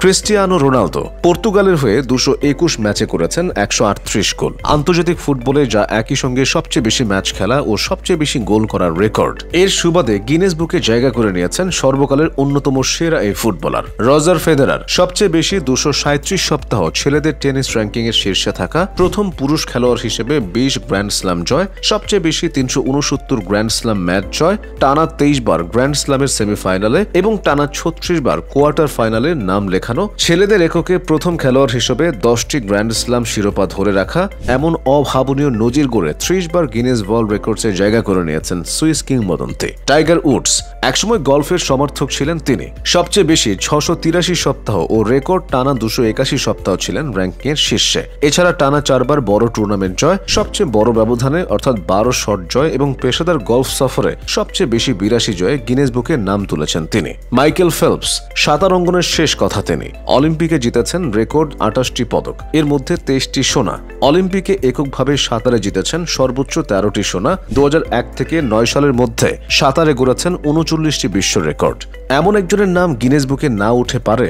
Cristiano Ronaldo পর্তুগালের হয়ে 221 ম্যাচে করেছেন 138 গোল। আন্তর্জাতিক ফুটবলে যা একই সঙ্গে সবচেয়ে বেশি ম্যাচ খেলা ও সবচেয়ে বেশি গোল করার রেকর্ড। এর সুবাদে গিনেস বুকে জায়গা করে নিয়েছেন সর্বকালের অন্যতম সেরা এই ফুটবলার। রজার ফেদেরার সবচেয়ে বেশি 237 সপ্তাহ ছেলেদের টেনিস র্যাঙ্কিং এর শীর্ষে থাকা প্রথম পুরুষ খেলোয়াড় হিসেবে 20 গ্র্যান্ড স্ল্যাম জয়, সবচেয়ে বেশি 369 গ্র্যান্ড স্ল্যাম ম্যাচ জয়, টানা 23 বার গ্র্যান্ড স্ল্যামের সেমিফাইনালে এবং টানা 36 বার কোয়ার্টার ফাইনালে নাম লেখানো, ছেলেদের এককে প্রথম খেলোয়াড় হিসেবে 10টি গ্র্যান্ড স্ল্যাম শিরোপা ধরে রাখা, এমন অভাবনীয় নজির গড়ে 30 বার গিনেস ওয়ার্ল্ড রেকর্ডসে জায়গা করে নিয়েছেন সুইস কিংবদন্তি টাইগার উডস। একসময় গলফের সমর্থক ছিলেন তিনি। সবচেয়ে বেশি 683 সপ্তাহ ও রেকর্ড টানা 281 সপ্তাহ ছিলেন র্যাঙ্কিং এর শীর্ষে। এছাড়া টানা 4 বার বড় টুর্নামেন্ট জয়, সবচেয়ে বড় ব্যবধানে অর্থাৎ 12 শট জয় এবং পেশাদার গলফ সফরে সবচেয়ে বেশি 82 জয়ে গিনেস বুকে নাম তুলেছেন তিনি। মাইকেল ফেলপস সাঁতার অঙ্গনের শেষ কথা তিনি। অলিম্পিকে জিতেছেন রেকর্ড 28টি পদক, এর মধ্যে 23টি সোনা। অলিম্পিকে এককভাবে সাঁতারে জিতেছেন সর্বোচ্চ 13টি সোনা। 2001 থেকে 9 সালের মধ্যে সাঁতারে গড়েছেন 39টি বিশ্ব রেকর্ড। এমন একজনের নাম গিনেস বুকে না উঠে পারে?